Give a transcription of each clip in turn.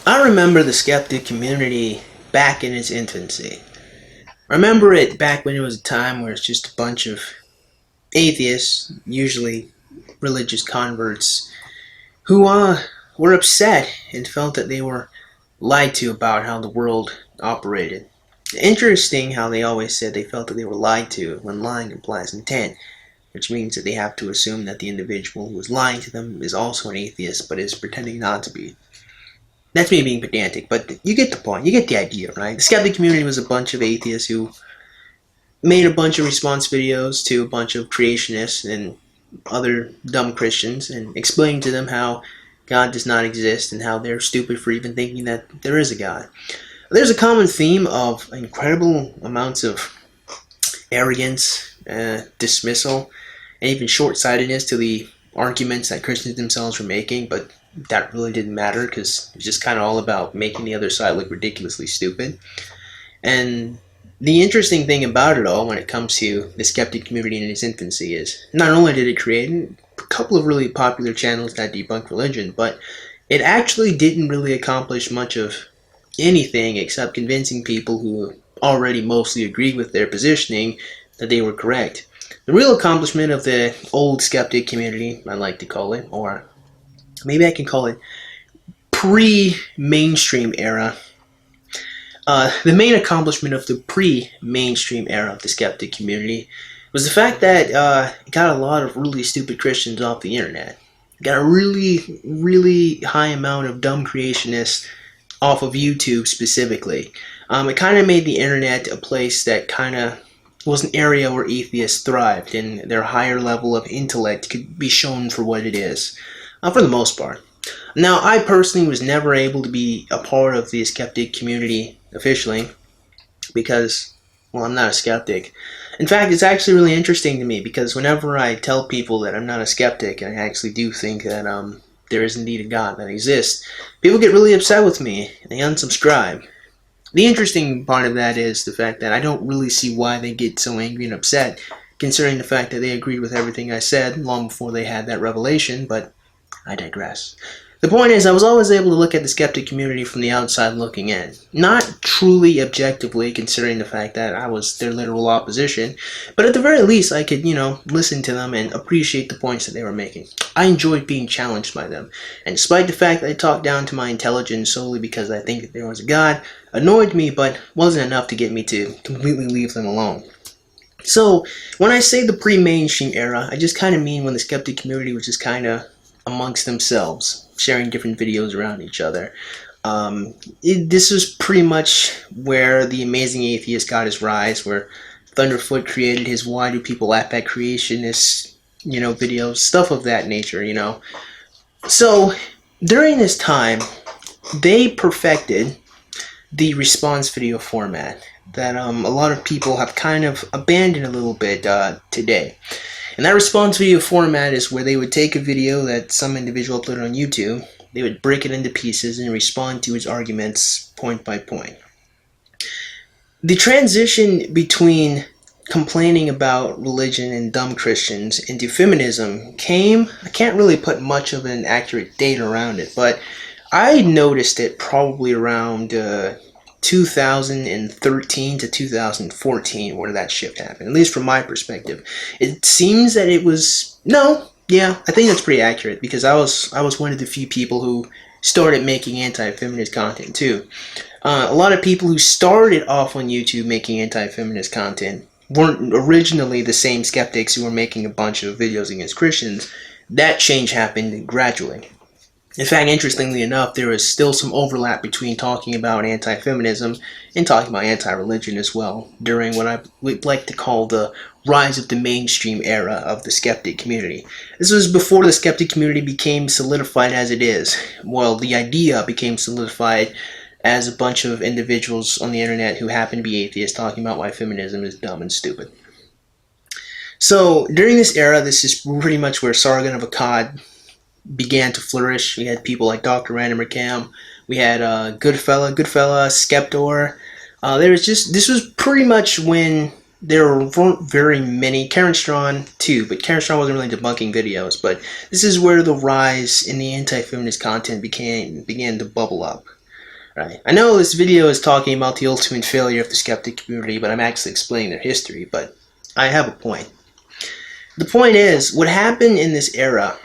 I remember the skeptic community back in its infancy. I remember it back when it was a time where it's just a bunch of atheists, usually religious converts, who were upset and felt that they were lied to about how the world operated. Interesting how they always said they felt that they were lied to when lying implies intent, which means that they have to assume that the individual who is lying to them is also an atheist but is pretending not to be. That's me being pedantic, but you get the point. You get the idea, right? The skeptic community was a bunch of atheists who made a bunch of response videos to a bunch of creationists and other dumb Christians and explained to them how God does not exist and how they're stupid for even thinking that there is a God. There's a common theme of incredible amounts of arrogance, dismissal, and even short-sightedness to the arguments that Christians themselves were making, but that really didn't matter because it was just kind of all about making the other side look ridiculously stupid. And the interesting thing about it all when it comes to the skeptic community in its infancy is not only did it create a couple of really popular channels that debunk religion, but it actually didn't really accomplish much of anything except convincing people who already mostly agreed with their positioning that they were correct. The real accomplishment of the old skeptic community, I like to call it, or maybe I can call it pre-mainstream era. The main accomplishment of the pre-mainstream era of the skeptic community was the fact that it got a lot of really stupid Christians off the internet. It got a really, really high amount of dumb creationists off of YouTube specifically. It kind of made the internet a place that kind of was an area where atheists thrived and their higher level of intellect could be shown for what it is, for the most part. Now, I personally was never able to be a part of the skeptic community officially because, well, I'm not a skeptic. In fact, it's actually really interesting to me because whenever I tell people that I'm not a skeptic and I actually do think that there is indeed a God that exists, people get really upset with me and they unsubscribe. The interesting part of that is the fact that I don't really see why they get so angry and upset, considering the fact that they agreed with everything I said long before they had that revelation, but I digress. The point is, I was always able to look at the skeptic community from the outside looking in. Not truly objectively, considering the fact that I was their literal opposition, but at the very least, I could, listen to them and appreciate the points that they were making. I enjoyed being challenged by them, and despite the fact that I talked down to my intelligence solely because I think that there was a God, annoyed me, but wasn't enough to get me to completely leave them alone. So, when I say the pre-mainstream era, I just kind of mean when the skeptic community was just kind of amongst themselves, sharing different videos around each other. This was pretty much where the Amazing Atheist got his rise, where Thunderfoot created his Why Do People Laugh at Creationists, videos, stuff of that nature, So, during this time, they perfected the response video format that a lot of people have kind of abandoned a little bit today. And that response video format is where they would take a video that some individual uploaded on YouTube, they would break it into pieces and respond to his arguments point by point. The transition between complaining about religion and dumb Christians into feminism came, I can't really put much of an accurate date around it, but I noticed it probably around 2013 to 2014 where that shift happened, at least from my perspective. It seems that it was, I think that's pretty accurate because I was one of the few people who started making anti-feminist content too. A lot of people who started off on YouTube making anti-feminist content weren't originally the same skeptics who were making a bunch of videos against Christians. That change happened gradually. In fact, interestingly enough, there is still some overlap between talking about anti-feminism and talking about anti-religion as well during what I would like to call the rise of the mainstream era of the skeptic community. This was before the skeptic community became solidified as it is. Well, the idea became solidified as a bunch of individuals on the internet who happen to be atheists talking about why feminism is dumb and stupid. So, during this era, this is pretty much where Sargon of Akkad began to flourish. We had people like Dr. Random Cam. We had Goodfella, Skeptor. This was pretty much when there weren't very many. Karen Strawn too, but Karen Strawn wasn't really debunking videos. But this is where the rise in the anti-feminist content began to bubble up. Right. I know this video is talking about the ultimate failure of the skeptic community, but I'm actually explaining their history, but I have a point. The point is, what happened in this era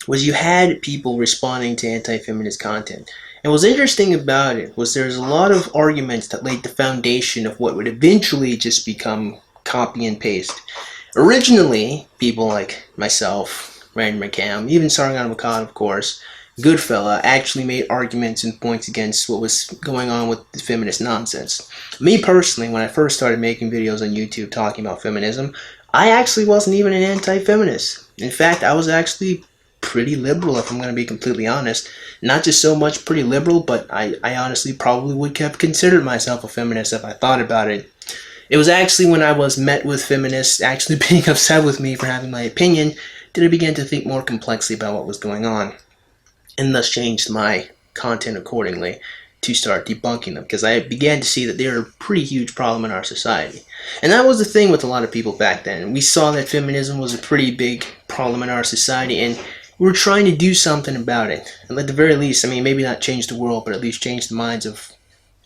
was you had people responding to anti-feminist content. And what's interesting about it was there's a lot of arguments that laid the foundation of what would eventually just become copy and paste. Originally, people like myself, Rand McCam, even Sargon McCall, of course, Goodfella, actually made arguments and points against what was going on with the feminist nonsense. Me personally, when I first started making videos on YouTube talking about feminism, I actually wasn't even an anti-feminist. In fact, I was actually pretty liberal, if I'm going to be completely honest. Not just so much pretty liberal, but I honestly probably would have considered myself a feminist if I thought about it. It was actually when I was met with feminists actually being upset with me for having my opinion that I began to think more complexly about what was going on, and thus changed my content accordingly to start debunking them, because I began to see that they were a pretty huge problem in our society. And that was the thing with a lot of people back then. We saw that feminism was a pretty big problem in our society, and we were trying to do something about it. And at the very least, I mean, maybe not change the world, but at least change the minds of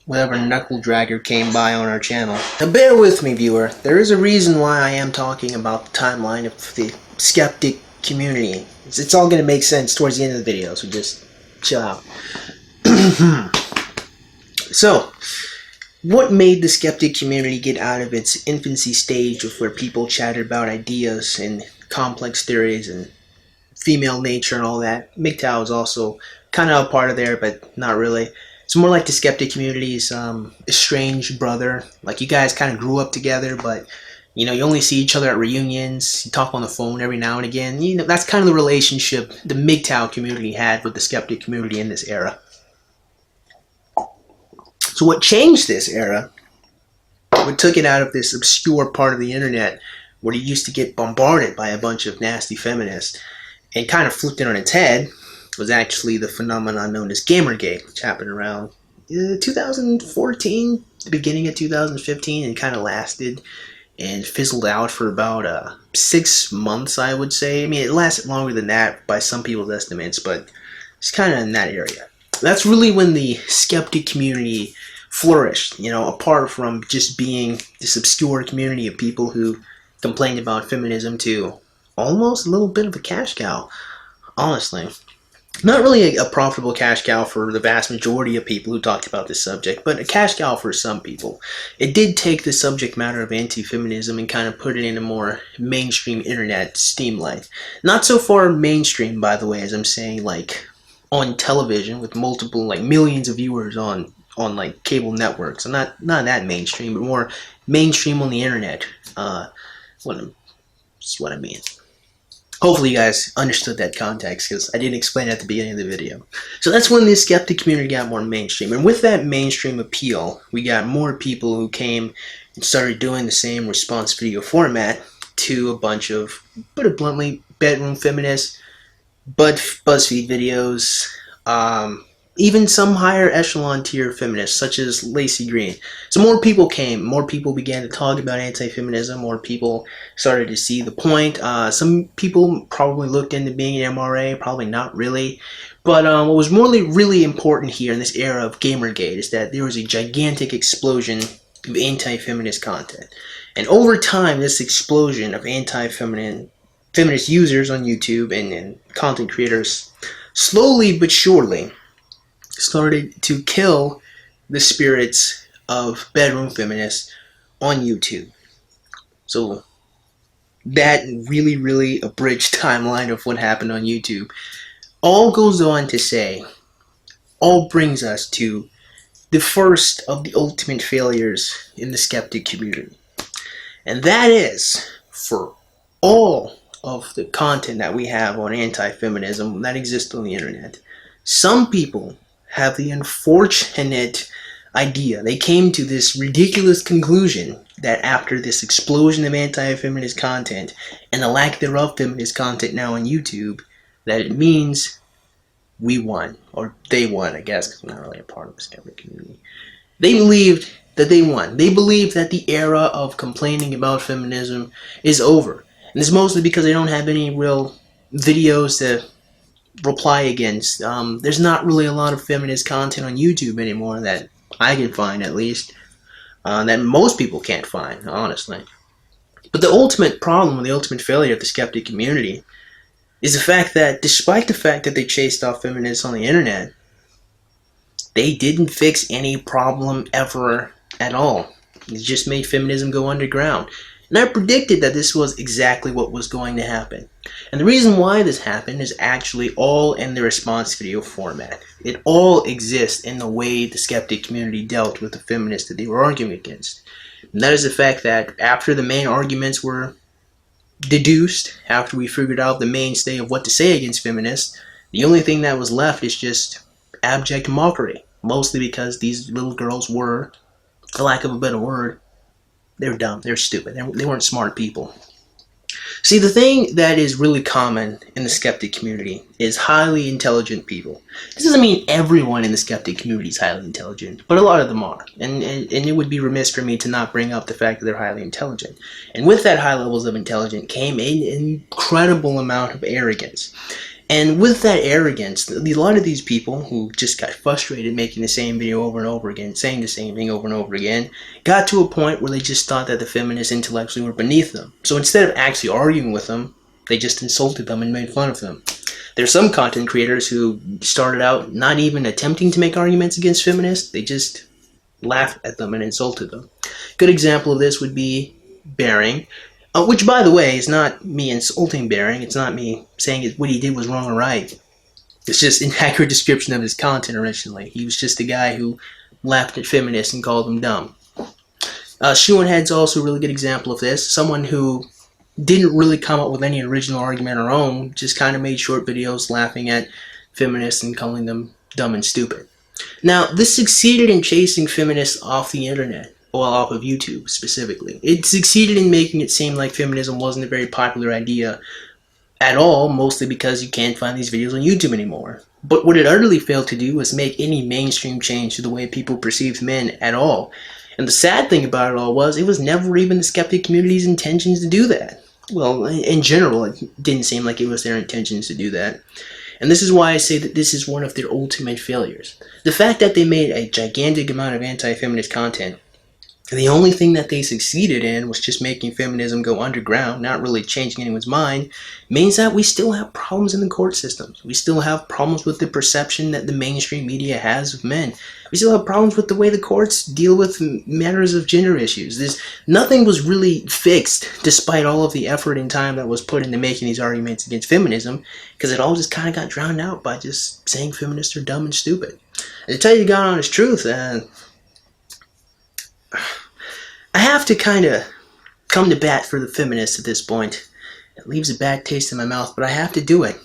whatever knuckle dragger came by on our channel. Now bear with me, viewer. There is a reason why I am talking about the timeline of the skeptic community. It's all going to make sense towards the end of the video, so just chill out. So, what made the skeptic community get out of its infancy stage of where people chatted about ideas and complex theories and female nature and all that? MGTOW is also kind of a part of there, but not really. It's more like the skeptic community's estranged brother. Like, you guys kind of grew up together, but you know, you only see each other at reunions. You talk on the phone every now and again. You know, that's kind of the relationship the MGTOW community had with the skeptic community in this era. So what changed this era, what took it out of this obscure part of the internet where you used to get bombarded by a bunch of nasty feminists and kind of flipped it on its head, was actually the phenomenon known as Gamergate, which happened around 2014, the beginning of 2015, and kind of lasted and fizzled out for about 6 months, I would say. I mean, it lasted longer than that by some people's estimates, but it's kind of in that area. That's really when the skeptic community flourished, you know, apart from just being this obscure community of people who complained about feminism to almost a little bit of a cash cow, honestly. Not really a profitable cash cow for the vast majority of people who talked about this subject, but a cash cow for some people. It did take the subject matter of anti-feminism and kind of put it in a more mainstream internet steamlight. Not so far mainstream, by the way, as I'm saying, like on television with multiple, like millions of viewers on like cable networks. And not that mainstream, but more mainstream on the internet. That's what I mean. Hopefully you guys understood that context, because I didn't explain it at the beginning of the video. So that's when the skeptic community got more mainstream. And with that mainstream appeal, we got more people who came and started doing the same response video format to a bunch of, put it bluntly, bedroom feminists, BuzzFeed videos, even some higher echelon tier feminists, such as Lacey Green. So more people came, more people began to talk about anti-feminism, more people started to see the point. Some people probably looked into being an MRA, probably not really. But what was really important here in this era of Gamergate is that there was a gigantic explosion of anti-feminist content. And over time, this explosion of feminist users on YouTube and content creators slowly but surely started to kill the spirits of bedroom feminists on YouTube. So that really abridged timeline of what happened on YouTube all goes on to say, all brings us to the first of the ultimate failures in the skeptic community. And that is, for all of the content that we have on anti-feminism that exists on the internet, some people have the unfortunate idea, they came to this ridiculous conclusion that after this explosion of anti-feminist content and the lack thereof feminist content now on YouTube, that it means we won, or they won, I guess, because I'm not really a part of the skeptic community. They believed that they won. They believed that the era of complaining about feminism is over. And it's mostly because they don't have any real videos to reply against. There's not really a lot of feminist content on YouTube anymore that I can find, at least, that most people can't find, honestly. But the ultimate problem and the ultimate failure of the skeptic community is the fact that, despite the fact that they chased off feminists on the internet, they didn't fix any problem ever at all. They just made feminism go underground. And I predicted that this was exactly what was going to happen. And the reason why this happened is actually all in the response video format. It all exists in the way the skeptic community dealt with the feminists that they were arguing against. And that is the fact that after the main arguments were deduced, after we figured out the mainstay of what to say against feminists, the only thing that was left is just abject mockery. Mostly because these little girls were, for lack of a better word, they were dumb, they were stupid, they weren't smart people. See, the thing that is really common in the skeptic community is highly intelligent people. This doesn't mean everyone in the skeptic community is highly intelligent, but a lot of them are. And it would be remiss for me to not bring up the fact that they're highly intelligent. And with that high levels of intelligence came an incredible amount of arrogance. And with that arrogance, a lot of these people who just got frustrated making the same video over and over again, saying the same thing over and over again, got to a point where they just thought that the feminists intellectually were beneath them. So instead of actually arguing with them, they just insulted them and made fun of them. There's some content creators who started out not even attempting to make arguments against feminists, they just laughed at them and insulted them. Good example of this would be Bering. Which, by the way, is not me insulting Bering. It's not me saying what he did was wrong or right. It's just an accurate description of his content originally. He was just a guy who laughed at feminists and called them dumb. Shoehead's also a really good example of this. Someone who didn't really come up with any original argument on her own, just kind of made short videos laughing at feminists and calling them dumb and stupid. Now, this succeeded in chasing feminists off the internet. Well, off of YouTube, specifically. It succeeded in making it seem like feminism wasn't a very popular idea at all, mostly because you can't find these videos on YouTube anymore. But what it utterly failed to do was make any mainstream change to the way people perceived men at all. And the sad thing about it all was, it was never even the skeptic community's intentions to do that. Well, in general, it didn't seem like it was their intentions to do that. And this is why I say that this is one of their ultimate failures. The fact that they made a gigantic amount of anti-feminist content, and the only thing that they succeeded in was just making feminism go underground, not really changing anyone's mind, means that we still have problems in the court systems. We still have problems with the perception that the mainstream media has of men. We still have problems with the way the courts deal with matters of gender issues. Nothing was really fixed, despite all of the effort and time that was put into making these arguments against feminism, because it all just kind of got drowned out by just saying feminists are dumb and stupid. And to tell you the God honest truth, I have to kind of come to bat for the feminists at this point. It leaves a bad taste in my mouth, but I have to do it.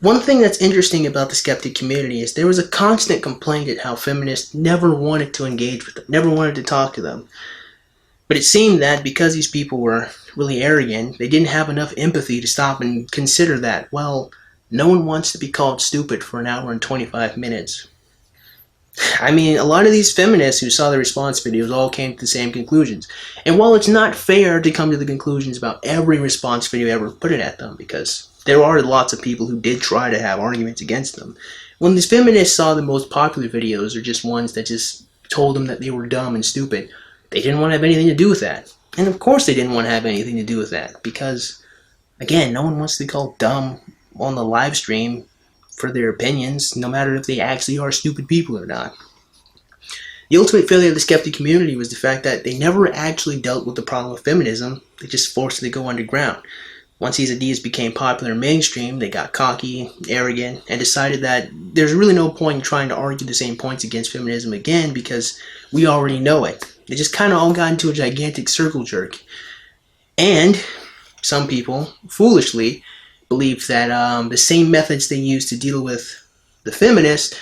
One thing that's interesting about the skeptic community is there was a constant complaint at how feminists never wanted to engage with them, never wanted to talk to them. But it seemed that because these people were really arrogant, they didn't have enough empathy to stop and consider that, well, no one wants to be called stupid for an hour and 25 minutes. I mean, a lot of these feminists who saw the response videos all came to the same conclusions. And while it's not fair to come to the conclusions about every response video ever put it at them, because there are lots of people who did try to have arguments against them, when these feminists saw the most popular videos, or just ones that just told them that they were dumb and stupid, they didn't want to have anything to do with that. And of course they didn't want to have anything to do with that, because, again, no one wants to be called dumb on the live stream for their opinions, no matter if they actually are stupid people or not. The ultimate failure of the skeptic community was the fact that they never actually dealt with the problem of feminism. They just forced it to go underground. Once these ideas became popular and mainstream, they got cocky, arrogant, and decided that there's really no point in trying to argue the same points against feminism again because we already know it. They just kind of all got into a gigantic circle jerk. And some people, foolishly, believed that the same methods they used to deal with the feminists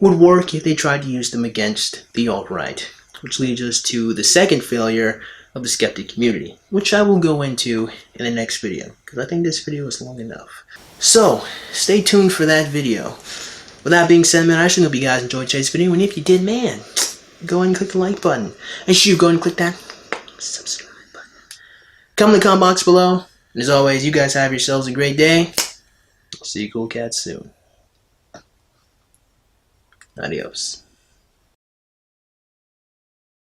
would work if they tried to use them against the alt-right. Which leads us to the second failure of the skeptic community, which I will go into in the next video, because I think this video is long enough. So, stay tuned for that video. With that being said, man, I just hope you guys enjoyed today's video, and if you did, man, go ahead and click the like button. And shoot, go ahead and click that subscribe button. Comment in the comment box below. And as always, you guys have yourselves a great day. See you cool cats soon. Adios.